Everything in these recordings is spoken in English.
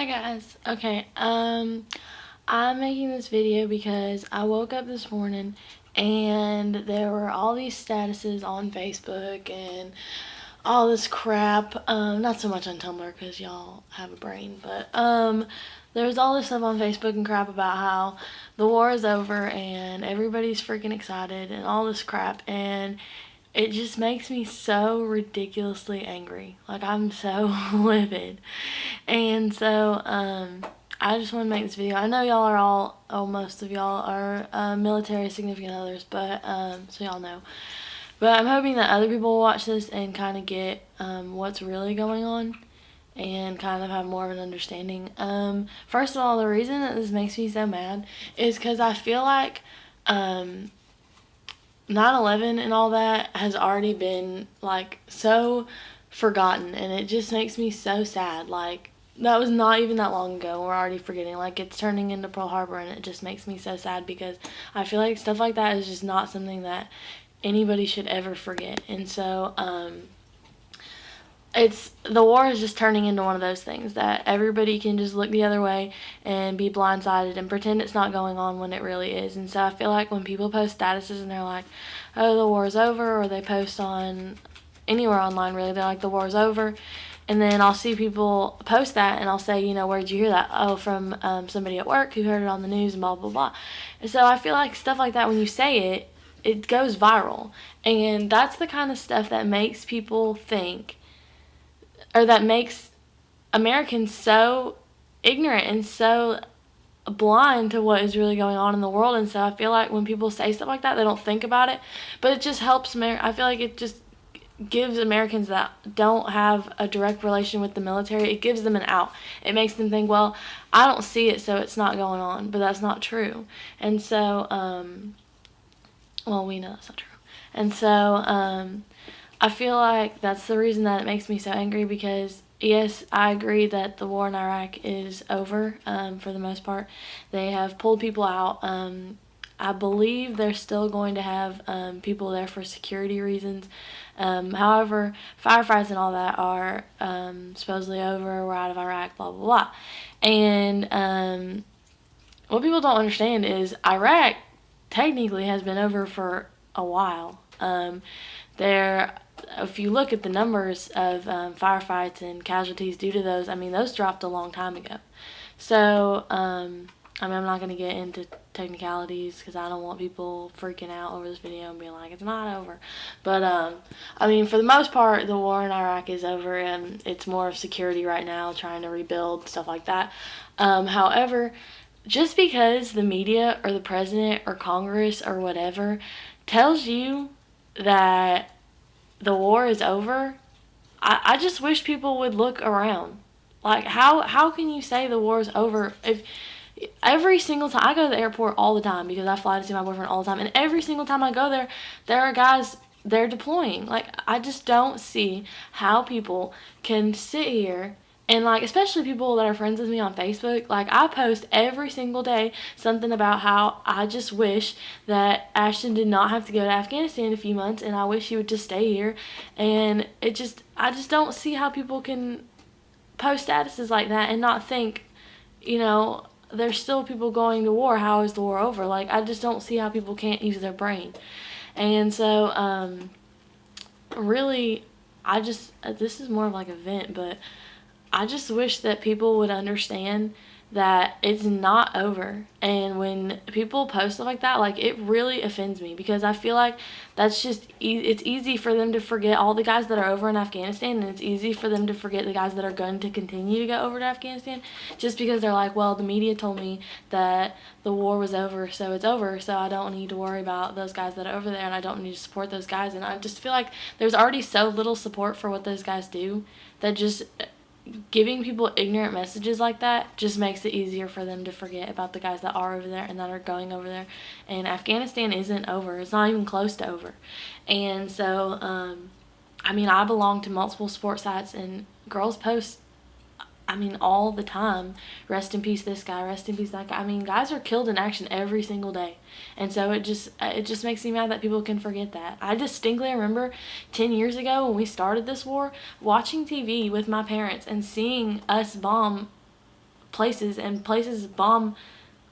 Hi guys. Okay, I'm making this video because I woke up this morning and there were all these statuses on Facebook and all this crap. Not so much on Tumblr because y'all have a brain, but there's all this stuff on Facebook and crap about how the war is over and everybody's freaking excited and all this crap, and it just makes me so ridiculously angry. Like, I'm so livid. And so, I just want to make this video. I know y'all are most of y'all are military significant others, but so y'all know. But I'm hoping that other people will watch this and kind of get what's really going on and kind of have more of an understanding. First of all, the reason that this makes me so mad is because I feel like 9/11 and all that has already been like so forgotten, and it just makes me so sad. Like, that was not even that long ago. We're already forgetting. Like, it's turning into Pearl Harbor, and it just makes me so sad because I feel like stuff like that is just not something that anybody should ever forget. And so it's the war is just turning into one of those things that everybody can just look the other way and be blindsided and pretend it's not going on when it really is. And so I feel like when people post statuses and they're like, oh, the war's over, or they post on anywhere online really, they're like, the war's over, and then I'll see people post that and I'll say, where'd you hear that? Oh, from somebody at work who heard it on the news and blah blah blah. And so I feel like stuff like that, when you say it, it goes viral, and that's the kind of stuff that makes people think, or that makes Americans so ignorant and so blind to what is really going on in the world. And so I feel like when people say stuff like that, they don't think about it, but it just helps I feel like it just gives Americans that don't have a direct relation with the military, it gives them an out. It makes them think, well, I don't see it, so it's not going on. But that's not true. And so well, we know that's not true. And so I feel like that's the reason that it makes me so angry, because yes, I agree that the war in Iraq is over for the most part. They have pulled people out. I believe they're still going to have people there for security reasons. However, firefights and all that are supposedly over. We're out of Iraq, blah, blah, blah. And what people don't understand is Iraq technically has been over for a while. If you look at the numbers of firefights and casualties due to those, I mean, those dropped a long time ago. So, I mean, I'm not going to get into technicalities because I don't want people freaking out over this video and being like, it's not over. But, I mean, for the most part, the war in Iraq is over, and it's more of security right now, trying to rebuild, stuff like that. However, just because the media or the president or Congress or whatever tells you that the war is over, I just wish people would look around. Like, how can you say the war is over if every single time I go to the airport all the time, because I fly to see my boyfriend all the time, and every single time I go there, there are guys there deploying. Like, I just don't see how people can sit here and, like, especially people that are friends with me on Facebook, like, I post every single day something about how I just wish that Ashton did not have to go to Afghanistan in a few months, and I wish he would just stay here. And I just don't see how people can post statuses like that and not think, there's still people going to war. How is the war over? Like, I just don't see how people can't use their brain. And so, really, this is more of like a vent, but I just wish that people would understand that it's not over. And when people post stuff like that, like, it really offends me, because I feel like that's just it's easy for them to forget all the guys that are over in Afghanistan, and it's easy for them to forget the guys that are going to continue to go over to Afghanistan, just because they're like, well, the media told me that the war was over, so it's over, so I don't need to worry about those guys that are over there, and I don't need to support those guys. And I just feel like there's already so little support for what those guys do, that just giving people ignorant messages like that just makes it easier for them to forget about the guys that are over there and that are going over there. And Afghanistan isn't over. It's not even close to over. And so, I mean, I belong to multiple sports sites, and girls post, I mean, all the time, rest in peace this guy, rest in peace that guy. I mean, guys are killed in action every single day. And so it just makes me mad that people can forget that. I distinctly remember 10 years ago when we started this war, watching TV with my parents and seeing us bomb places, and places bomb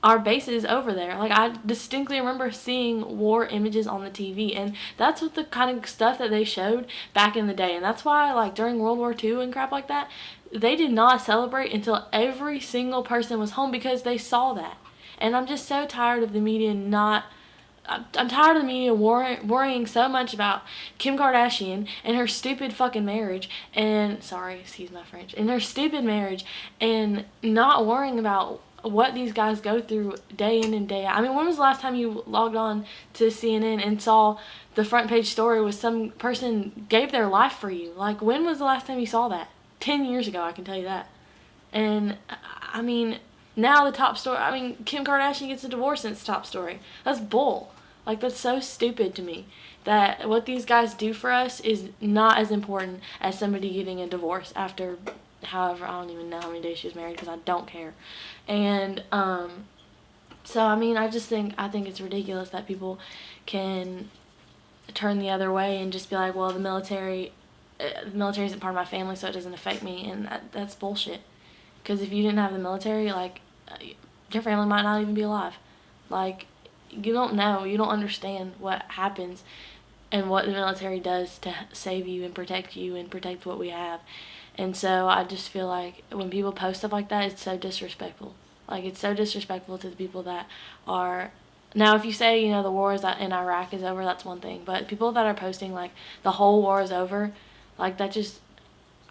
our bases over there. Like, I distinctly remember seeing war images on the TV, and that's what the kind of stuff that they showed back in the day. And that's why, like, during World War II and crap like that, they did not celebrate until every single person was home, because they saw that. And I'm just so tired of the media not... I'm tired of the media worrying so much about Kim Kardashian and her stupid fucking marriage, and sorry, excuse my French, and her stupid marriage, and not worrying about what these guys go through day in and day out. I mean, when was the last time you logged on to CNN and saw the front page story was some person gave their life for you? Like, when was the last time you saw that? 10 years ago, I can tell you that. And I mean, now the top story, I mean, Kim Kardashian gets a divorce and it's the top story. That's bull. Like, that's so stupid to me, that what these guys do for us is not as important as somebody getting a divorce after, however, I don't even know how many days she was married, because I don't care. And so I mean, I think it's ridiculous that people can turn the other way and just be like, well, the military isn't part of my family, so it doesn't affect me. And that's bullshit, because if you didn't have the military, like, your family might not even be alive. Like, you don't know, you don't understand what happens and what the military does to save you and protect what we have. And so I just feel like when people post stuff like that, it's so disrespectful. Like, it's so disrespectful to the people that are... Now, if you say, you know, the war in Iraq is over, that's one thing. But people that are posting, like, the whole war is over, like, that just...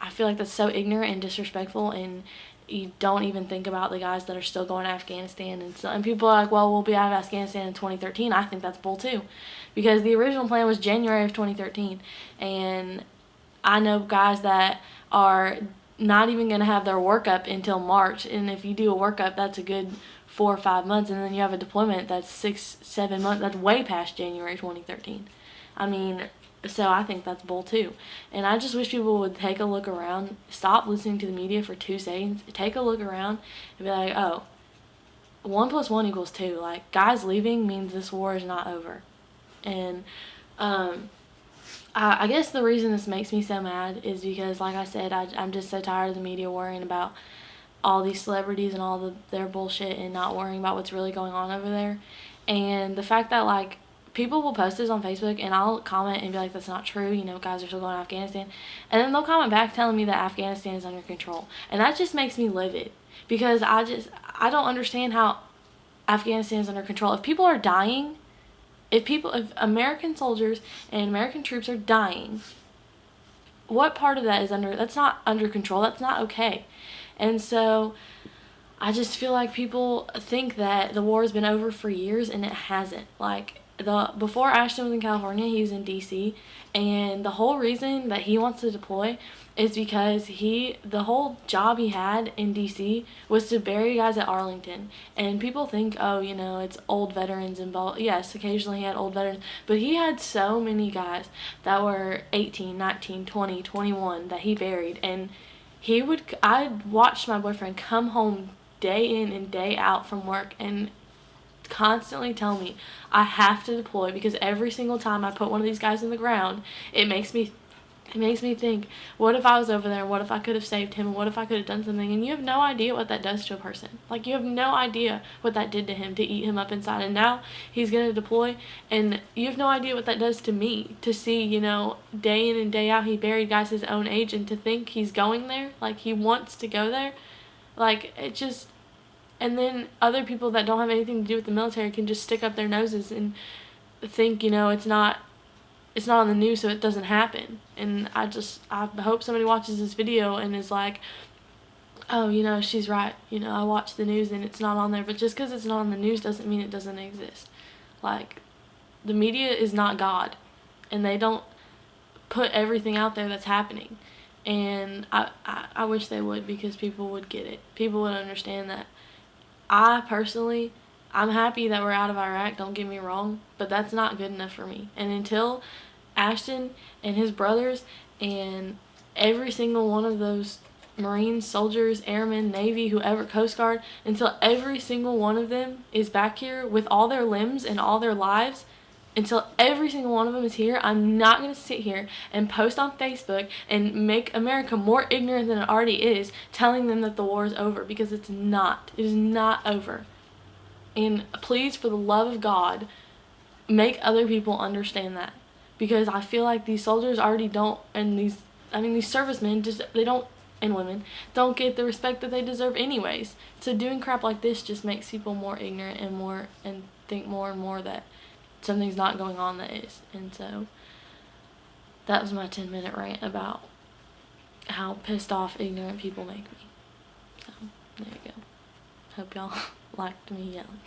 I feel like that's so ignorant and disrespectful, and you don't even think about the guys that are still going to Afghanistan. And people are like, well, we'll be out of Afghanistan in 2013. I think that's bull, too. Because the original plan was January of 2013. And I know guys that are not even going to have their workup until March. And if you do a workup, that's a good 4 or 5 months. And then you have a deployment that's 6-7 months. That's way past January 2013. I mean... So I think that's bull, too. And I just wish people would take a look around, stop listening to the media for 2 seconds, take a look around, and be like, oh, 1 + 1 = 2. Like, guys leaving means this war is not over. And I guess the reason this makes me so mad is because, like I said, I'm just so tired of the media worrying about all these celebrities and all their bullshit, and not worrying about what's really going on over there. And the fact that, like, people will post this on Facebook, and I'll comment and be like, that's not true, you know, guys are still going to Afghanistan. And then they'll comment back telling me that Afghanistan is under control. And that just makes me livid, because I don't understand how Afghanistan is under control. If people are dying, if American soldiers and American troops are dying, what part of that is that's not under control? That's not okay. And so I just feel like people think that the war has been over for years, and it hasn't. Like, before Ashton was in California, he was in DC, and the whole reason that he wants to deploy is because the whole job he had in DC was to bury guys at Arlington. And people think, oh, you know, it's old veterans involved. Yes, occasionally he had old veterans, but he had so many guys that were 18, 19, 20, 21 that he buried. And I watched my boyfriend come home day in and day out from work and constantly tell me I have to deploy, because every single time I put one of these guys in the ground, it makes me think, what if I was over there? What if I could have saved him? What if I could have done something? And you have no idea what that does to a person. Like, you have no idea what that did to him, to eat him up inside. And now he's going to deploy, and you have no idea what that does to me, to see, you know, day in and day out, he buried guys his own age, and to think he's going there, like, he wants to go there. Like, it just... And then other people that don't have anything to do with the military can just stick up their noses and think, you know, it's not on the news, so it doesn't happen. And I hope somebody watches this video and is like, oh, you know, she's right. You know, I watch the news and it's not on there. But just because it's not on the news doesn't mean it doesn't exist. Like, the media is not God, and they don't put everything out there that's happening. And I wish they would, because people would get it. People would understand that. I'm happy that we're out of Iraq, don't get me wrong, but that's not good enough for me. And until Ashton and his brothers and every single one of those Marines, soldiers, airmen, Navy, whoever, Coast Guard, until every single one of them is back here with all their limbs and all their lives until every single one of them is here. I'm not going to sit here and post on Facebook and make America more ignorant than it already is, telling them that the war is over, because it's not. It is not over. And please, for the love of God, make other people understand that, because I feel like these soldiers already don't, and these servicemen just, they don't, and women, don't get the respect that they deserve anyways. So doing crap like this just makes people more ignorant and think more and more that something's not going on that is. And so that was my 10-minute rant about how pissed off ignorant people make me. So there you go. Hope y'all liked me yelling.